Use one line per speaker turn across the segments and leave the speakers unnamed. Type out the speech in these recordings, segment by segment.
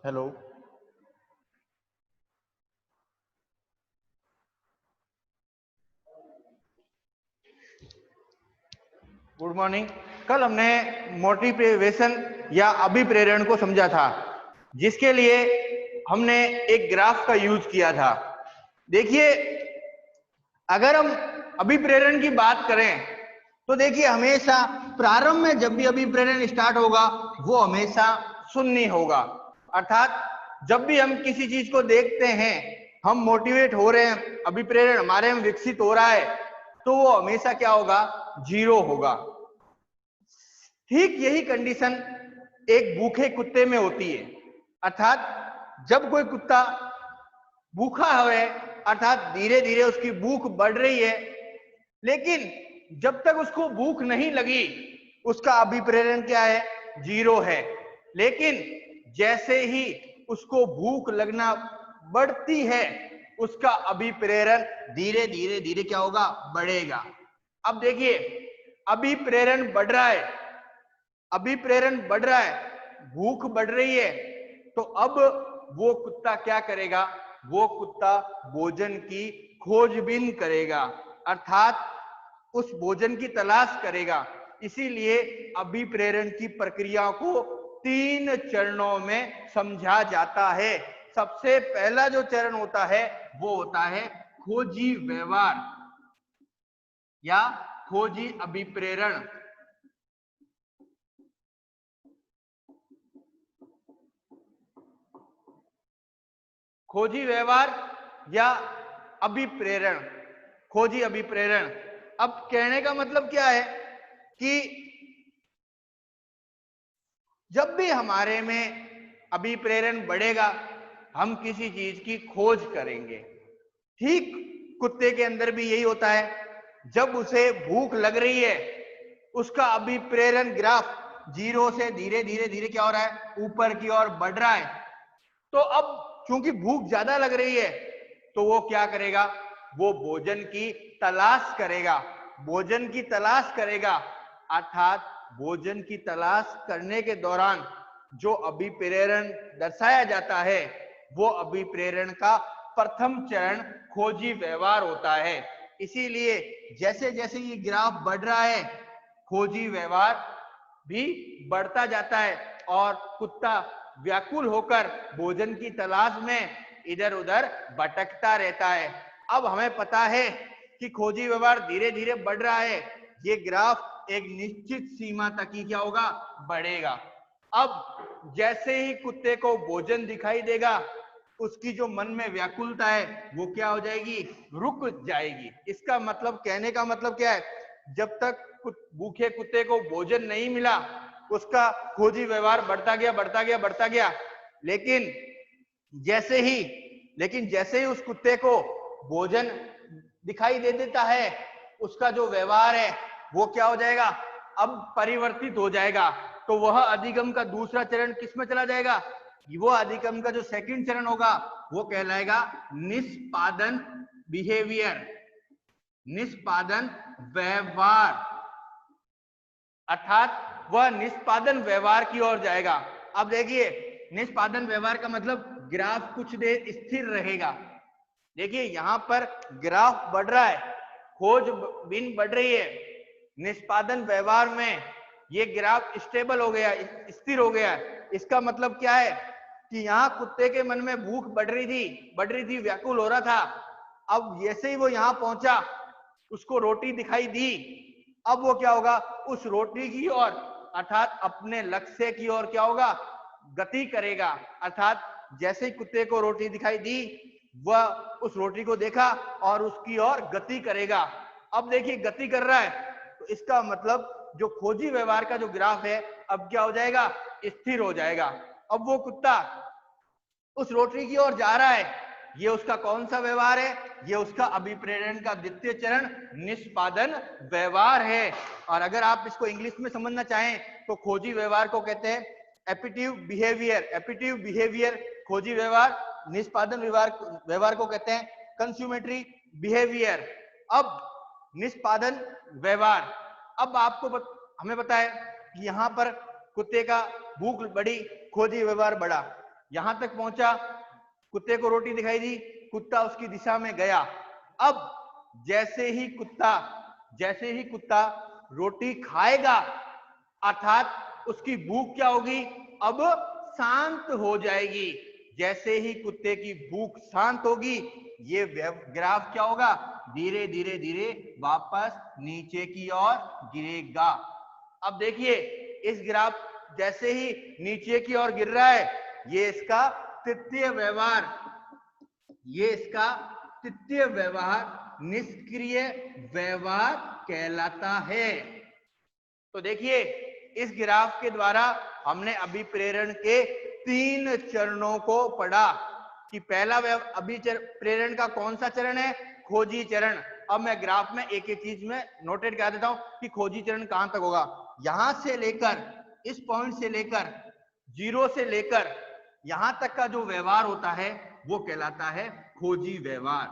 Hello. Good morning. कल हमने motivation या अभिप्रेरण को समझा था, जिसके लिए हमने एक ग्राफ का यूज किया था। देखिए, अगर हम अभिप्रेरण की बात करें तो देखिए, हमेशा प्रारंभ में जब भी अभिप्रेरण स्टार्ट होगा वो हमेशा शून्य होगा। अर्थात जब भी हम किसी चीज को देखते हैं, हम मोटिवेट हो रहे हैं, अभिप्रेरण हमारे में विकसित हो रहा है, तो वो हमेशा क्या होगा? जीरो होगा। ठीक यही कंडीशन एक भूखे कुत्ते में होती है। अर्थात जब कोई कुत्ता भूखा है, अर्थात धीरे धीरे उसकी भूख बढ़ रही है, लेकिन जब तक उसको भूख नहीं लगी उसका अभिप्रेरण क्या है? जीरो है। लेकिन जैसे ही उसको भूख लगना बढ़ती है, उसका अभिप्रेरण धीरे धीरे धीरे क्या होगा? बढ़ेगा। अब देखिए, अभिप्रेरण बढ़ रहा है, अभिप्रेरण बढ़ रहा है, भूख बढ़ रही है, तो अब वो कुत्ता क्या करेगा? वो कुत्ता भोजन की खोजबीन करेगा, अर्थात उस भोजन की तलाश करेगा। इसीलिए अभिप्रेरण की प्रक्रिया को 3 चरणों में समझा जाता है। सबसे पहला जो चरण होता है वो होता है खोजी व्यवहार या खोजी अभिप्रेरण। खोजी व्यवहार या अभिप्रेरण, खोजी अभिप्रेरण। अब कहने का मतलब क्या है कि जब भी हमारे में अभिप्रेरण बढ़ेगा, हम किसी चीज की खोज करेंगे। ठीक कुत्ते के अंदर भी यही होता है। जब उसे भूख लग रही है, उसका अभिप्रेरण ग्राफ जीरो से धीरे धीरे धीरे क्या हो रहा है? ऊपर की ओर बढ़ रहा है। तो अब क्योंकि भूख ज्यादा लग रही है, तो वो क्या करेगा? वो भोजन की तलाश करेगा, भोजन की तलाश करेगा। अर्थात भोजन की तलाश करने के दौरान जो अभिप्रेरण दर्शाया जाता है, वो अभिप्रेरण का प्रथम चरण खोजी व्यवहार होता है। इसीलिए जैसे जैसे ये ग्राफ बढ़ रहा है, खोजी व्यवहार भी बढ़ता जाता है और कुत्ता व्याकुल होकर भोजन की तलाश में इधर उधर भटकता रहता है। अब हमें पता है कि खोजी व्यवहार धीरे धीरे बढ़ रहा है, ये ग्राफ एक निश्चित सीमा तक ही क्या होगा? बढ़ेगा। अब जैसे ही कुत्ते को भोजन दिखाई देगा, उसकी जो मन में व्याकुलता है वो क्या हो जाएगी? रुक जाएगी। इसका मतलब, कहने का मतलब क्या है? जब तक भूखे कुत्ते को भोजन नहीं मिला, उसका खोजी व्यवहार बढ़ता गया बढ़ता गया बढ़ता गया। लेकिन जैसे ही उस कुत्ते को भोजन दिखाई दे देता है, उसका जो व्यवहार है वो क्या हो जाएगा? अब परिवर्तित हो जाएगा। तो वह अधिगम का दूसरा चरण किसमें चला जाएगा? वो अधिगम का जो सेकंड चरण होगा वो कहलाएगा निष्पादन बिहेवियर, निष्पादन व्यवहार। अर्थात वह निष्पादन व्यवहार की ओर जाएगा। अब देखिए, निष्पादन व्यवहार का मतलब ग्राफ कुछ देर स्थिर रहेगा। देखिए, यहां पर ग्राफ बढ़ रहा है, खोजबीन बढ़ रही है। निष्पादन व्यवहार में ये ग्राफ स्टेबल हो गया, स्थिर हो गया। इसका मतलब क्या है कि यहाँ कुत्ते के मन में भूख बढ़ रही थी, व्याकुल हो रहा था। अब जैसे ही वो यहाँ पहुंचा, उसको रोटी दिखाई दी, अब वो क्या होगा? उस रोटी की ओर, अर्थात अपने लक्ष्य की ओर क्या होगा? गति करेगा। अर्थात जैसे ही कुत्ते को रोटी दिखाई दी, वह उस रोटी को देखा और उसकी ओर गति करेगा। अब देखिए, गति कर रहा है, तो इसका मतलब जो खोजी व्यवहार का जो ग्राफ है, अब क्या हो जाएगा? स्थिर हो जाएगा। अब वो कुत्ता उस रोटी की ओर जा रहा है। ये उसका कौन सा व्यवहार है? ये उसका अभिप्रेरण का द्वितीय चरण निष्पादन व्यवहार है। और अगर आप इसको इंग्लिश में समझना चाहें तो खोजी व्यवहार को कहते हैं एपिटिव बिहेवियर। एपिटिव बिहेवियर खोजी व्यवहार, निष्पादन व्यवहार को कहते हैं कंज्यूमेटरी बिहेवियर। अब निष्पादन व्यवहार, अब हमें पता है कि यहां पर कुत्ते का भूख बढ़ी, खोजी व्यवहार बढ़ा। यहां तक पहुंचा, कुत्ते को रोटी दिखाई दी, कुत्ता उसकी दिशा में गया। अब जैसे ही कुत्ता रोटी खाएगा, अर्थात उसकी भूख क्या होगी, अब शांत हो जाएगी। जैसे ही कुत्ते की भूख शांत होगी, ये ग्राफ क्या होगा, धीरे धीरे धीरे वापस नीचे की ओर गिरेगा। अब देखिए, इस ग्राफ जैसे ही नीचे की ओर गिर रहा है, ये इसका तृतीय व्यवहार निष्क्रिय व्यवहार कहलाता है। तो देखिए, इस ग्राफ के द्वारा हमने अभिप्रेरण के 3 चरणों को पढ़ा कि पहला अभिप्रेरण का कौन सा चरण है, खोजी चरण। अब मैं ग्राफ में एक एक चीज में नोटेट करा देता हूं कि खोजी चरण कहां तक होगा। यहां से लेकर, इस पॉइंट से लेकर, 0 से लेकर यहां तक का जो व्यवहार होता है वो कहलाता है खोजी व्यवहार।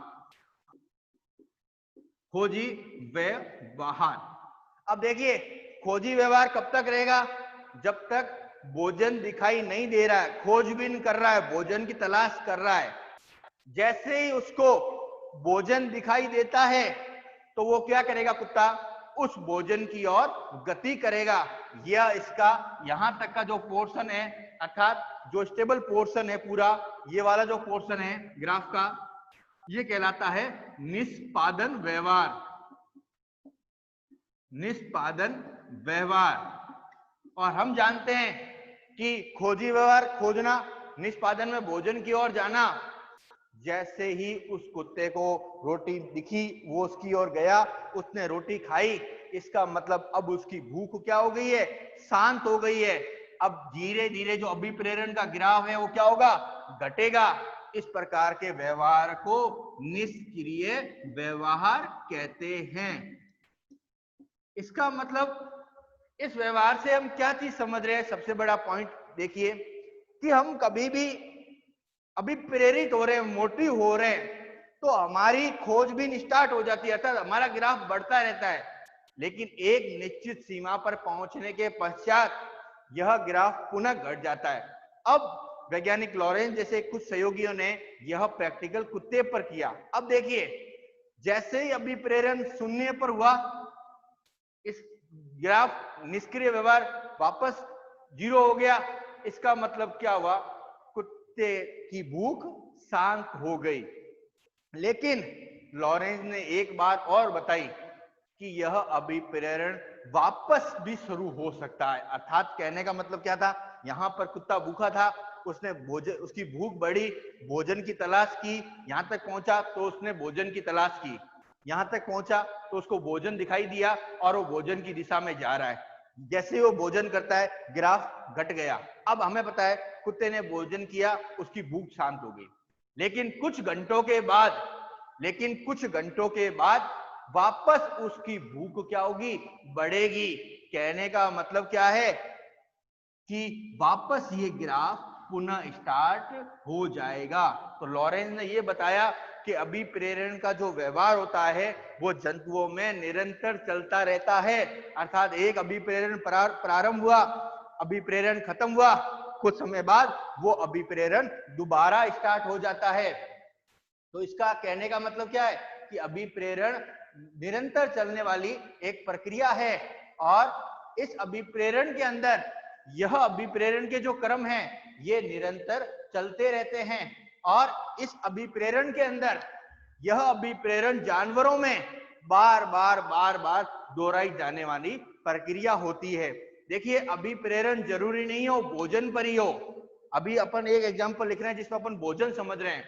अब देखिए, खोजी व्यवहार कब तक रहेगा, जब तक भोजन दिखाई नहीं दे रहा है, खोजबीन कर रहा है, भोजन की तलाश कर रहा है। जैसे ही उसको भोजन दिखाई देता है तो वो क्या करेगा, कुत्ता उस भोजन की ओर गति करेगा। यह इसका यहां तक का जो पोर्शन है, अर्थात जो स्टेबल पोर्शन है पूरा, ये वाला जो पोर्शन है ग्राफ का, ये कहलाता है निष्पादन व्यवहार। और हम जानते हैं कि खोजी व्यवहार खोजना, निष्पादन में भोजन की ओर जाना। जैसे ही उस कुत्ते को रोटी दिखी, वो उसकी ओर गया, उसने रोटी खाई, इसका मतलब अब उसकी भूख क्या हो गई है, शांत हो गई है। अब धीरे धीरे जो अभिप्रेरण का ग्राफ है वो क्या होगा, घटेगा। इस प्रकार के व्यवहार को निष्क्रिय व्यवहार कहते हैं। इसका मतलब, इस व्यवहार से हम क्या चीज समझ रहे हैं, सबसे बड़ा पॉइंट देखिए कि हम कभी भी अभिप्रेरित हो रहे हैं, मोटिव हो रहे हैं, तो हमारी खोजबीन स्टार्ट हो जाती है, अर्थात हमारा ग्राफ बढ़ता रहता है। लेकिन एक निश्चित सीमा पर पहुंचने के पश्चात यह ग्राफ पुनः घट जाता है। अब वैज्ञानिक लॉरेंस जैसे कुछ सहयोगियों ने यह प्रैक्टिकल कुत्ते पर किया। अब देखिए, जैसे ही अभिप्रेरण 0 पर हुआ, इस ग्राफ निष्क्रिय व्यवहार वापस 0 हो गया। इसका मतलब क्या हुआ, कुत्ते की भूख शांत हो गई। लेकिन लॉरेंस ने एक बात और बताई कि यह अभिप्रेरण वापस भी शुरू हो सकता है। अर्थात कहने का मतलब क्या था, यहां पर कुत्ता भूखा था, उसने उसकी भूख बढ़ी, भोजन की तलाश की, यहां तक पहुंचा तो उसने भोजन की तलाश की, यहां तक पहुंचा तो उसको भोजन दिखाई दिया और वो भोजन की दिशा में जा रहा है। जैसे ही वो भोजन करता है, ग्राफ घट गया। अब हमें पता है कुत्ते ने भोजन किया, उसकी भूख शांत हो गई। लेकिन कुछ घंटों के बाद वापस उसकी भूख क्या होगी, बढ़ेगी। कहने का मतलब क्या है कि वापस ये ग्राफ पुनः स्टार्ट हो जाएगा। तो लॉरेंस ने ये बताया कि अभिप्रेरण का जो व्यवहार होता है वो जंतुओं में निरंतर चलता रहता है। अर्थात एक अभिप्रेरण प्रारंभ हुआ, अभिप्रेरण खत्म हुआ, कुछ समय बाद वो अभिप्रेरण दोबारा स्टार्ट हो जाता है। तो इसका कहने का मतलब क्या है कि अभिप्रेरण निरंतर चलने वाली एक प्रक्रिया है। और इस अभिप्रेरण के अंदर यह अभिप्रेरण के जो क्रम हैं ये निरंतर चलते रहते हैं। और इस अभिप्रेरण के अंदर यह अभिप्रेरण जानवरों में बार बार दोहराई जाने वाली प्रक्रिया होती है। देखिए, अभिप्रेरण जरूरी नहीं हो भोजन पर ही हो। अभी अपन एक एग्जांपल लिख रहे हैं जिसमें अपन भोजन समझ रहे हैं।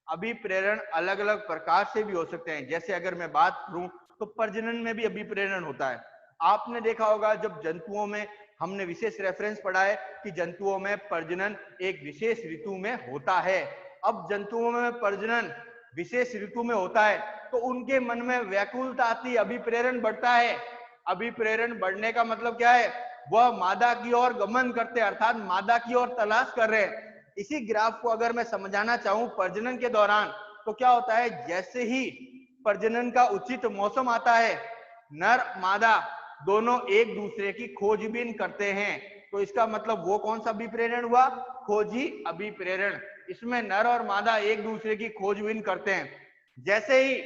अभिप्रेरण अलग अलग प्रकार से भी हो सकते हैं। जैसे अगर मैं बात करूं तो प्रजनन में भी अभिप्रेरण होता है। आपने देखा होगा जब जंतुओं में, हमने विशेष रेफरेंस पढ़ा है कि जंतुओं में प्रजनन एक विशेष ऋतु में होता है। अब जंतुओं में प्रजनन विशेष ऋतु में होता है तो उनके मन में व्याकुलता आती है, अभिप्रेरण बढ़ता है। अभिप्रेरण बढ़ने का मतलब क्या है, वह मादा की ओर गमन करते हैं, अर्थात मादा की ओर तलाश कर रहे हैं। इसी ग्राफ को अगर मैं समझाना चाहूं प्रजनन के दौरान, तो क्या होता है, जैसे ही प्रजनन का उचित मौसम आता है, नर मादा दोनों एक दूसरे की खोजबीन करते हैं। तो इसका मतलब वो कौन सा अभिप्रेरण हुआ, खोजी अभिप्रेरण, इसमें नर और मादा एक दूसरे की खोजबीन करते हैं। जैसे ही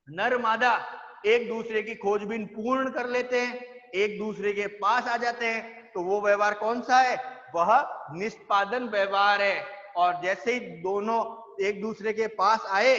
नर मादा एक दूसरे की खोजबीन पूर्ण कर लेते हैं, एक दूसरे के पास आ जाते हैं, तो वो व्यवहार कौन सा है? वह निष्पादन व्यवहार है। और जैसे ही दोनों एक दूसरे के पास आए,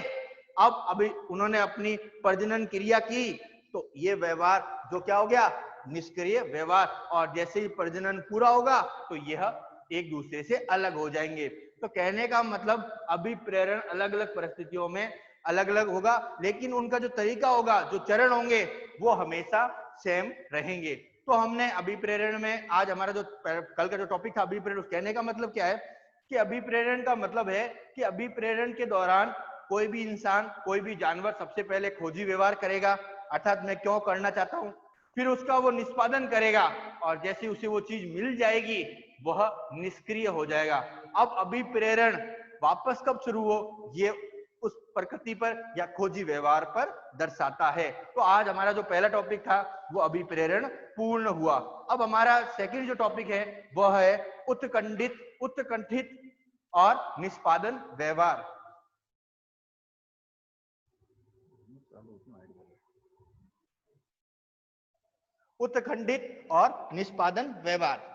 अब अभी उन्होंने अपनी प्रजनन क्रिया की, तो ये व्यवहार जो क्या हो गया? निष्क्रिय व्यवहार। और जैसे ही प्रजनन पूरा होगा तो यह एक दूसरे से अलग हो जाएंगे। तो कहने का मतलब अभिप्रेरण अलग अलग परिस्थितियों में अलग अलग होगा, लेकिन उनका जो तरीका होगा, जो चरण होंगे, वो हमेशा सेम रहेंगे। तो हमने अभिप्रेरण में आज हमारा जो कल का जो टॉपिक था अभिप्रेरण, कहने का मतलब क्या है कि अभिप्रेरण का मतलब है कि अभिप्रेरण के दौरान कोई भी इंसान, कोई भी जानवर सबसे पहले खोजी व्यवहार करेगा, अर्थात मैं क्यों करना चाहता हूं, फिर उसका वो निष्पादन करेगा, और जैसे उसे वो चीज मिल जाएगी वह निष्क्रिय हो जाएगा। अब अभिप्रेरण वापस कब शुरू हो, ये उस प्रकृति पर या खोजी व्यवहार पर दर्शाता है। तो आज हमारा जो पहला टॉपिक था वो अभिप्रेरण पूर्ण हुआ। अब हमारा सेकंड जो टॉपिक है वह है उत्कंठित और निष्पादन व्यवहार। उत्कंठित और निष्पादन व्यवहार।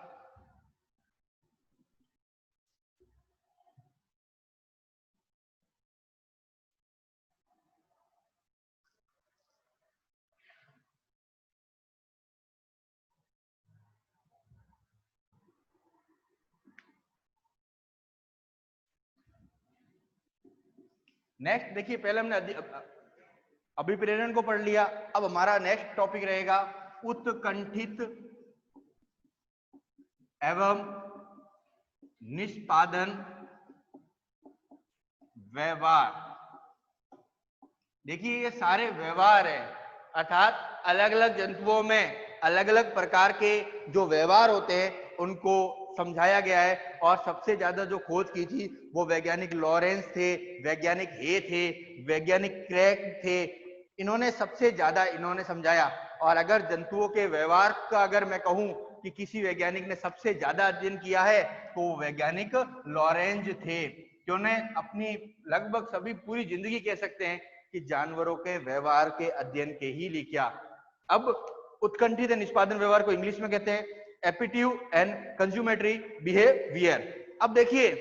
नेक्स्ट देखिए, पहले हमने अभिप्रेरण को पढ़ लिया। अब हमारा नेक्स्ट टॉपिक रहेगा उत्कंठित एवं निष्पादन व्यवहार। देखिए, ये सारे व्यवहार है, अर्थात अलग अलग जंतुओं में अलग अलग प्रकार के जो व्यवहार होते हैं उनको समझाया गया है। और सबसे ज्यादा जो खोज की थी वो वैज्ञानिक लॉरेंस थे, वैज्ञानिक हे थे, वैज्ञानिक क्रैग थे। इन्होंने सबसे ज्यादा इन्होंने समझाया। और अगर जंतुओं के व्यवहार का अगर मैं कहूं कि किसी वैज्ञानिक ने सबसे ज्यादा अध्ययन किया है तो वो वैज्ञानिक लॉरेंज थे, जिन्होंने अपनी लगभग सभी पूरी जिंदगी कह सकते हैं कि जानवरों के व्यवहार के अध्ययन के ही लिए किया। अब उत्कंठित निष्पादन व्यवहार को इंग्लिश में कहते हैं एपिट्यूड एंड कंज्यूमेटरी बिहेवियर। अब देखिए,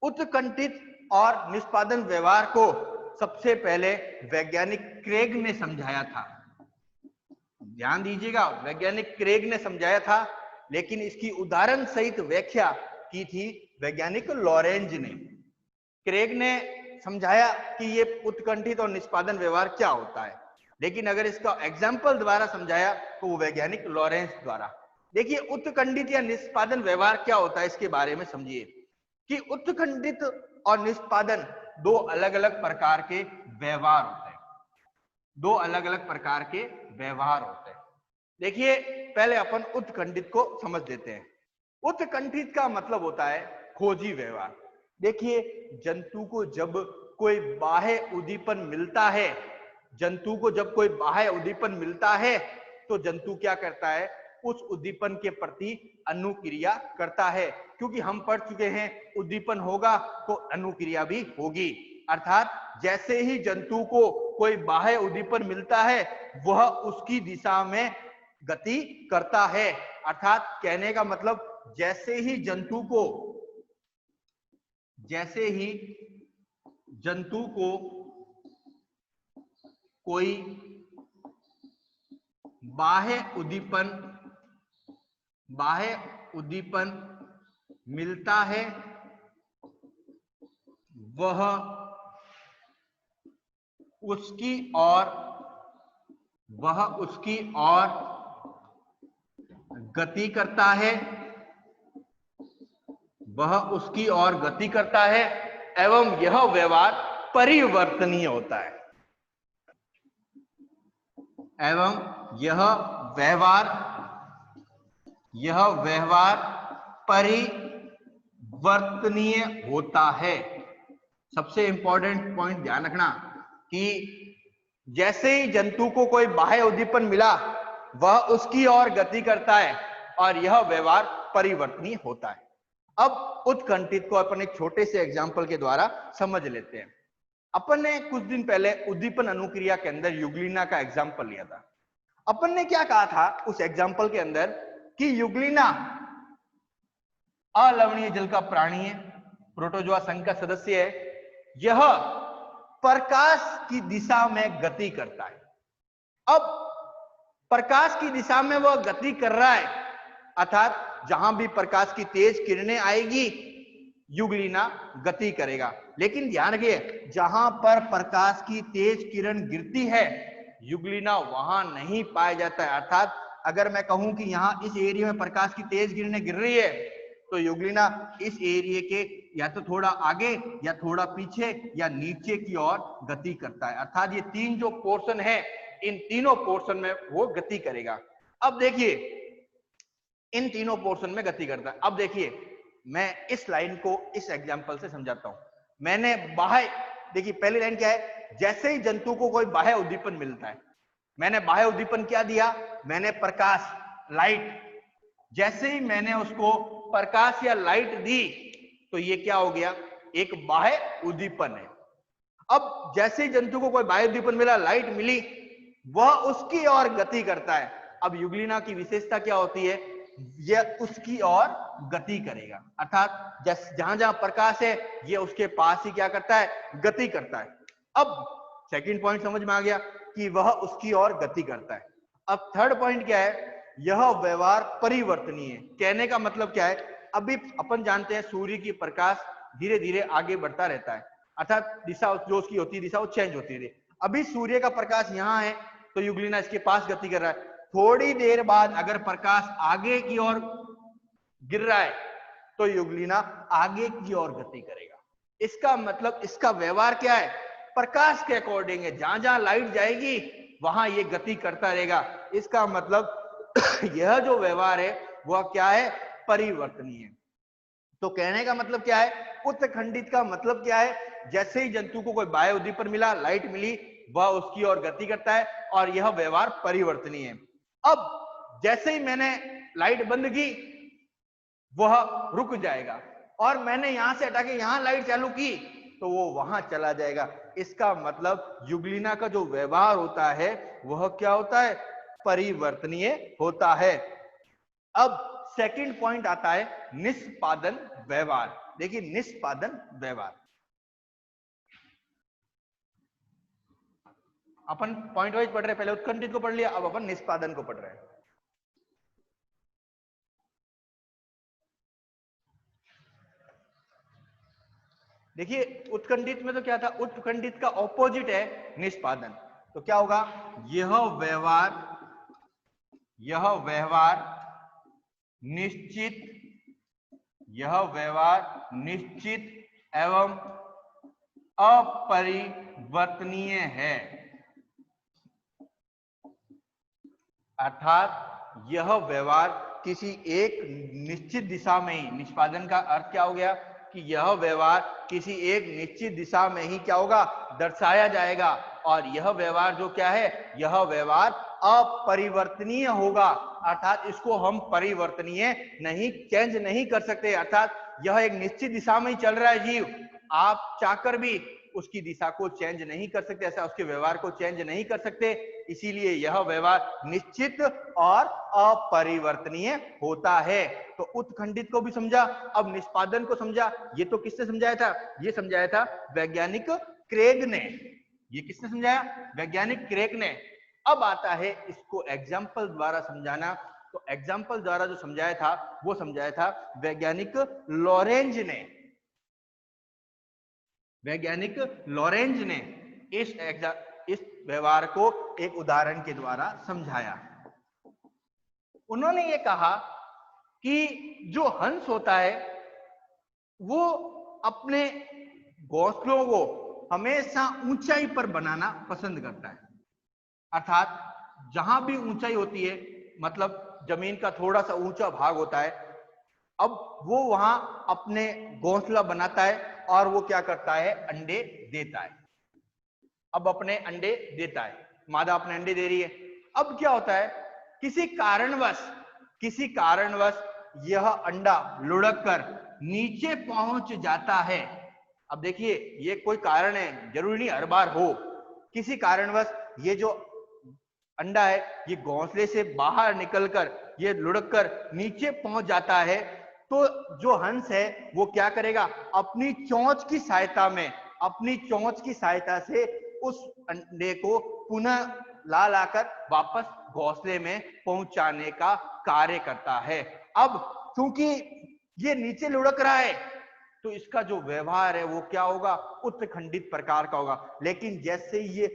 उत्कंठित और निष्पादन व्यवहार को सबसे पहले वैज्ञानिक क्रेग ने समझाया था। ध्यान दीजिएगा, वैज्ञानिक क्रेग ने समझाया था, लेकिन इसकी उदाहरण सहित व्याख्या की थी वैज्ञानिक लॉरेंज ने। क्रेग ने समझाया कि ये उत्कंठित और निष्पादन व्यवहार क्या होता है, लेकिन अगर इसका एग्जाम्पल द्वारा समझाया तो वो वैज्ञानिक लॉरेंस द्वारा। देखिए, उत्कंठित या निष्पादन व्यवहार क्या होता है इसके बारे में समझिए कि उत्कंठित और निष्पादन दो अलग अलग प्रकार के व्यवहार होते हैं। दो अलग अलग प्रकार के व्यवहार होते हैं। देखिए, पहले अपन उत्कंठित को समझ लेते हैं। उत्कंठित का मतलब होता है खोजी व्यवहार। देखिए, जंतु को जब कोई बाह्य उद्दीपन मिलता है, जंतु को जब कोई बाह्य उद्दीपन मिलता है तो जंतु क्या करता है, उस उद्दीपन के प्रति अनुक्रिया करता है। क्योंकि हम पढ़ चुके हैं उद्दीपन होगा तो अनुक्रिया भी होगी। अर्थात जैसे ही जंतु को कोई बाह्य उद्दीपन मिलता है वह उसकी दिशा में गति करता है। अर्थात कहने का मतलब जैसे ही जंतु को कोई बाह्य उद्दीपन मिलता है वह उसकी ओर गति करता है, एवं यह व्यवहार परिवर्तनीय होता है। यह व्यवहार परिवर्तनीय होता है। सबसे इंपॉर्टेंट पॉइंट ध्यान रखना कि जैसे ही जंतु को कोई बाह्य उद्दीपन मिला वह उसकी ओर गति करता है और यह व्यवहार परिवर्तनीय होता है। अब उत्कंठित को अपन एक छोटे से एग्जाम्पल के द्वारा समझ लेते हैं। अपन ने कुछ दिन पहले उद्दीपन अनुक्रिया के अंदर युग्लिना का एग्जाम्पल लिया था। अपन ने क्या कहा था उस एग्जाम्पल के अंदर कि युग्लिना अलवणीय जल का प्राणी है, प्रोटोजोआ संघ का सदस्य है, यह प्रकाश की दिशा में गति करता है। अब प्रकाश की दिशा में वह गति कर रहा है, अर्थात जहां भी प्रकाश की तेज किरणें आएगी युग्लिना गति करेगा। लेकिन ध्यान रखिए, जहां पर प्रकाश की तेज किरण गिरती है युग्लिना वहां नहीं पाया जाता है। अर्थात अगर मैं कहूं कि यहां इस एरिया में प्रकाश की तेज किरणें गिर रही है तो युग्लिना इस एरिया के या तो थोड़ा आगे या थोड़ा पीछे या नीचे की ओर गति करता है। अर्थात ये तीन जो पोर्शन है, इन तीनों पोर्शन में वो गति करेगा। अब देखिए, इन तीनों पोर्शन में गति करता है। अब देखिए, मैं इस लाइन को इस एग्जांपल से समझाता हूं। मैंने बाह्य, देखिए पहली लाइन क्या है, जैसे ही जंतु को कोई बाह्य उद्दीपन मिलता है, मैंने बाह्य उद्दीपन क्या दिया, मैंने प्रकाश, लाइट, जैसे ही मैंने उसको प्रकाश या लाइट दी तो ये क्या हो गया, एक बाह्य उद्दीपन है। अब जैसे ही जंतु को कोई बाह्य उद्दीपन मिला, लाइट मिली, वह उसकी ओर गति करता है। अब युग्लिना की विशेषता क्या होती है, यह उसकी ओर गति करेगा। अर्थात जहां जहां प्रकाश है यह उसके पास ही क्या करता है, गति करता है। अब सेकंड पॉइंट समझ में आ गया कि वह उसकी ओर गति करता है। अब थर्ड पॉइंट क्या है, यह व्यवहार परिवर्तनीय है। कहने का मतलब क्या है, अभी अपन जानते हैं सूर्य की प्रकाश धीरे धीरे आगे बढ़ता रहता है, अर्थात दिशा जो उसकी होती है, दिशा वो चेंज होती है। अभी सूर्य का प्रकाश यहाँ है तो युग्लिना इसके पास गति कर रहा है। थोड़ी देर बाद अगर प्रकाश आगे की ओर गिर रहा है तो युग्लिना आगे की ओर गति करेगा। इसका मतलब, इसका व्यवहार क्या है, प्रकाश के अकॉर्डिंग है। जहां जहां लाइट जाएगी वहां ये गति करता रहेगा। इसका मतलब यह जो व्यवहार है वह क्या है, परिवर्तनीय है। तो कहने का मतलब क्या है, उत्खंडित का मतलब क्या है, जैसे ही जंतु को कोई बाह्य उद्दीपन मिला, लाइट मिली, वह उसकी ओर गति करता है और यह व्यवहार परिवर्तनीय है। अब जैसे ही मैंने लाइट बंद की वह रुक जाएगा, और मैंने यहां से हटा के यहां लाइट चालू की तो वो वहां चला जाएगा। इसका मतलब युग्लिना का जो व्यवहार होता है वह क्या होता है, परिवर्तनीय होता है। अब सेकंड पॉइंट आता है निष्पादन व्यवहार। देखिए निष्पादन व्यवहार, अपन पॉइंट वाइज पढ़ रहे हैं, पहले उत्कंठित को पढ़ लिया, अब अपन निष्पादन को पढ़ रहे हैं। देखिए उत्कंठित में तो क्या था, उत्कंठित का ऑपोजिट है निष्पादन। तो क्या होगा, यह व्यवहार निश्चित एवं अपरिवर्तनीय है। अर्थात यह व्यवहार किसी एक निश्चित दिशा में ही, निष्पादन का अर्थ क्या हो गया कि यह व्यवहार किसी एक निश्चित दिशा में ही क्या होगा, दर्शाया जाएगा। और यह व्यवहार जो क्या है, यह व्यवहार अपरिवर्तनीय होगा। अर्थात इसको हम परिवर्तनीय नहीं, चेंज नहीं कर सकते। अर्थात यह एक निश्चित दिशा में ही चल रहा है जीव, आप चाहकर भी उसकी दिशा को चेंज नहीं कर सकते, ऐसा उसके व्यवहार को चेंज नहीं कर सकते। इसीलिए यह व्यवहार निश्चित और अपरिवर्तनीय होता है। तो उत्खंडित को भी समझा, अब निष्पादन को समझा। ये तो किसने समझाया था, ये समझाया था वैज्ञानिक क्रेग ने। ये किसने समझाया, वैज्ञानिक क्रेग ने। अब आता है इसको एग्जाम्पल द्वारा समझाना। तो एग्जाम्पल द्वारा जो समझाया था वो समझाया था वैज्ञानिक लॉरेंज ने। वैज्ञानिक लॉरेंज ने इस व्यवहार को एक उदाहरण के द्वारा समझाया। उन्होंने ये कहा कि जो हंस होता है वो अपने घोंसलों को हमेशा ऊंचाई पर बनाना पसंद करता है। अर्थात जहां भी ऊंचाई होती है, मतलब जमीन का थोड़ा सा ऊंचा भाग होता है, अब वो वहां अपने घोंसला बनाता है और वो क्या करता है, अंडे देता है। अब अपने अंडे देता है, मादा अपने अंडे दे रही है। अब क्या होता है, किसी कारणवश यह अंडा लुढ़क कर नीचे पहुंच जाता है। अब देखिए ये कोई कारण है, जरूरी नहीं हर बार हो, किसी कारणवश ये जो अंडा है ये घोंसले से बाहर निकलकर ये लुढ़क कर नीचे पहुंच जाता है, तो जो हंस है वो क्या करेगा, अपनी चोंच की सहायता में, अपनी चोंच की सहायता से उस अंडे को पुनः ला लाकर वापस घोंसले में पहुंचाने का कार्य करता है। अब क्योंकि ये नीचे लुढ़क रहा है तो इसका जो व्यवहार है वो क्या होगा, उत्खंडित प्रकार का होगा। लेकिन जैसे ही ये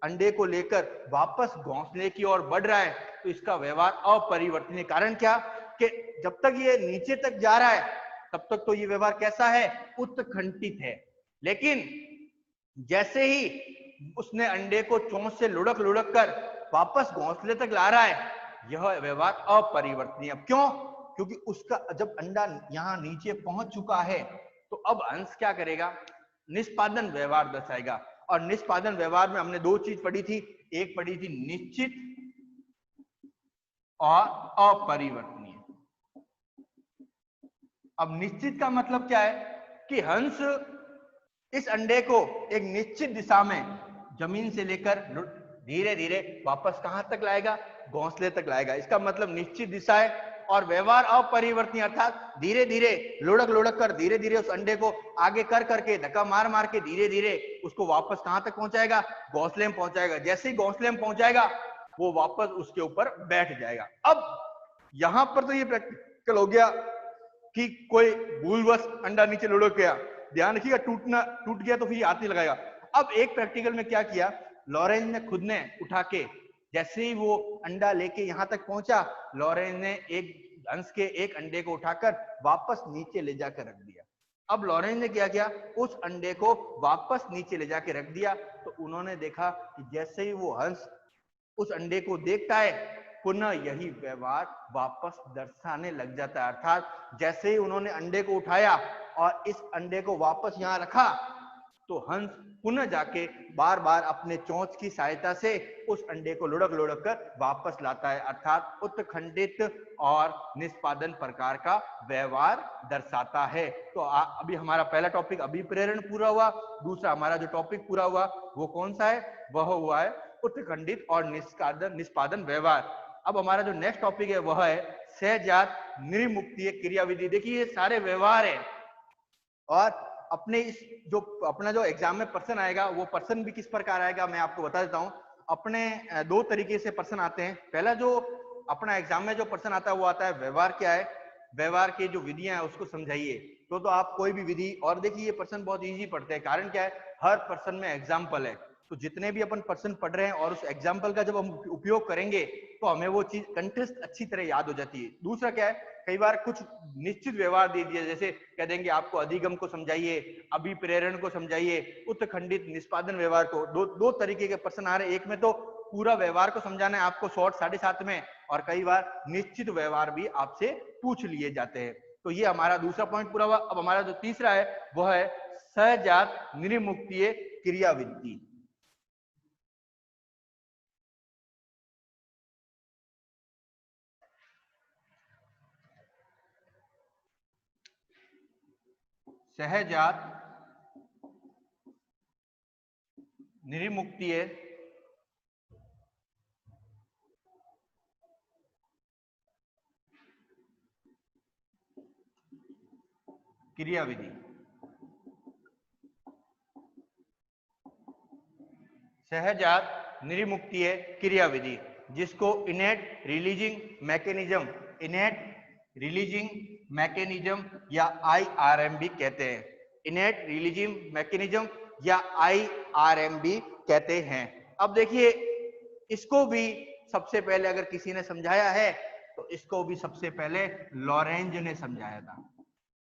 अंडे को लेकर वापस घोंसले की ओर बढ़ रहा है तो इसका व्यवहार अपरिवर्तनीय। कारण क्या, कि जब तक ये नीचे तक जा रहा है तब तक तो ये व्यवहार कैसा है, उत्खंडित है। लेकिन जैसे ही उसने अंडे को चोंच से लुढ़क लुढ़क कर वापस घोंसले तक ला रहा है, यह व्यवहार अपरिवर्तनीय। क्यों, क्योंकि उसका जब अंडा यहां नीचे पहुंच चुका है तो अब हंस क्या करेगा, निष्पादन व्यवहार दर्शाएगा। और निष्पादन व्यवहार में हमने दो चीज पढ़ी थी, एक पढ़ी थी निश्चित और अपरिवर्तनीय। अब निश्चित का मतलब क्या है कि हंस इस अंडे को एक निश्चित दिशा में जमीन से लेकर धीरे धीरे वापस कहां तक लाएगा, घोंसले तक लाएगा। इसका मतलब निश्चित दिशा है। और व्यवहार अपरिवर्तनीय अर्थात धीरे धीरे लुढ़क लुढ़क कर धीरे धीरे उस अंडे को आगे कर करके धक्का मार मार के धीरे धीरे उसको वापस कहां तक पहुंचाएगा, घोंसले में पहुंचाएगा। जैसे ही घोंसले में पहुंचाएगा वो वापस उसके ऊपर बैठ जाएगा। अब यहां पर तो ये प्रैक्टिकल हो गया कि कोई भूलवश अंडा नीचे लुढ़क गया, ध्यान रखिएगा टूट गया तो फिर हाथ नहीं लगाएगा। अब एक प्रैक्टिकल में क्या किया, लॉरेंज ने खुद ने उठा के, जैसे ही वो अंडा लेके यहां तक पहुंचा, लॉरेंज ने एक हंस के एक अंडे को उठाकर वापस नीचे ले जाकर रख दिया। अब लॉरेंज ने क्या किया, उस अंडे को वापस नीचे ले जाके रख दिया। तो उन्होंने देखा कि जैसे ही वो हंस उस अंडे को देखता है पुनः यही व्यवहार वापस दर्शाने लग जाता है। अर्थात जैसे ही उन्होंने अंडे को उठाया और इस अंडे को वापस यहां रखा तो हंस पुनः जाके बार बार अपने चोंच की सहायता से उस अंडे को लुढ़क लुढ़क कर वापस लाता है। अर्थात उत्खंडित और निष्पादन प्रकार का व्यवहार दर्शाता है। तो अभी हमारा पहला टॉपिक अभिप्रेरण पूरा हुआ। दूसरा हमारा जो टॉपिक पूरा हुआ वो कौन सा है, वह हुआ है उत्खंडित और निष्पादन व्यवहार। अब हमारा जो नेक्स्ट टॉपिक है वह है सहजात निर्मुक्तीय क्रियाविधि। देखिए ये सारे व्यवहार है और अपने इस जो अपना जो एग्जाम में पर्सन आएगा वो पर्सन भी किस प्रकार आएगा मैं आपको बता देता हूं। अपने दो तरीके से पर्सन आते हैं। पहला जो अपना एग्जाम में जो पर्सन आता है वो आता है व्यवहार क्या है, व्यवहार की जो विधियां है उसको समझाइए। तो आप कोई भी विधि, और देखिए ये पर्सन बहुत इजी पढ़ते हैं। कारण क्या है, हर पर्सन में एग्जाम्पल है। तो जितने भी अपन पर्सन पढ़ रहे हैं और उस एग्जाम्पल का जब हम उपयोग करेंगे तो हमें वो चीज कंटेस्ट अच्छी तरह याद हो जाती है। दूसरा क्या है, कई बार कुछ निश्चित व्यवहार दे दिया, जैसे कह देंगे आपको अधिगम को समझाइए, अभिप्रेरण को समझाइए, उत्खंडित निष्पादन व्यवहार को। दो तरीके के प्रश्न आ रहे हैं। एक में तो पूरा व्यवहार को समझाना है आपको शॉर्ट 7.5 में, और कई बार निश्चित व्यवहार भी आपसे पूछ लिए जाते हैं। तो ये हमारा दूसरा पॉइंट पूरा हुआ। अब हमारा जो तीसरा है वह है सहजात निर्मुक्तीय क्रियाविधि। सहजात निर्मुक्तीय क्रियाविधि। सहजात निर्मुक्तीय क्रियाविधि जिसको इनेट रिलीजिंग मैकेनिज्म, इनेट रिलीजिंग मैकेनिज्म या IRM भी कहते हैं। इनेट रिलीजिंग मैकेनिज्म या IRM भी कहते हैं। अब देखिए इसको भी सबसे पहले अगर किसी ने समझाया है तो इसको भी सबसे पहले लॉरेंज ने समझाया था।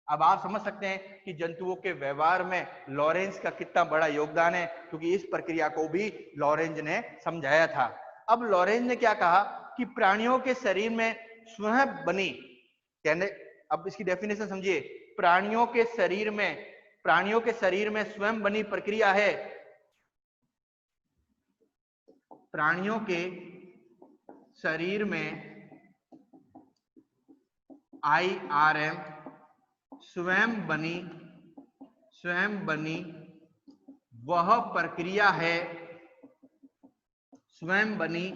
अब आप समझ सकते हैं कि जंतुओं के व्यवहार में लॉरेंज का कितना बड़ा योगदान है, क्योंकि इस प्रक्रिया को भी लॉरेंज ने समझाया था। अब लॉरेंज ने क्या कहा कि प्राणियों के शरीर में स्वयं बनी, कहने अब इसकी डेफिनेशन समझिए, प्राणियों के शरीर में स्वयं बनी प्रक्रिया है, प्राणियों के शरीर में IRM स्वयं बनी वह प्रक्रिया है, स्वयं बनी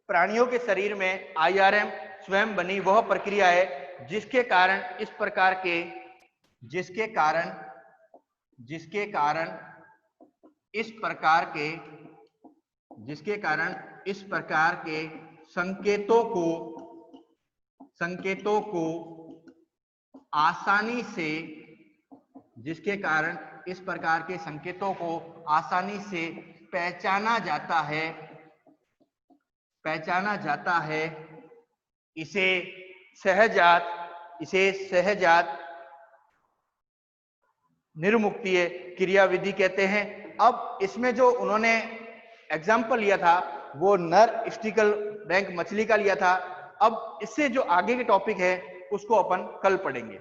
प्राणियों के शरीर में IRM स्वयं बनी वह प्रक्रिया है जिसके कारण इस प्रकार के संकेतों को आसानी से पहचाना जाता है, इसे सहजात निर्मुक्तीय क्रियाविधि कहते हैं। अब इसमें जो उन्होंने एग्जाम्पल लिया था वो नर स्टिकल रैंक मछली का लिया था। अब इससे जो आगे के टॉपिक है उसको अपन कल पढ़ेंगे।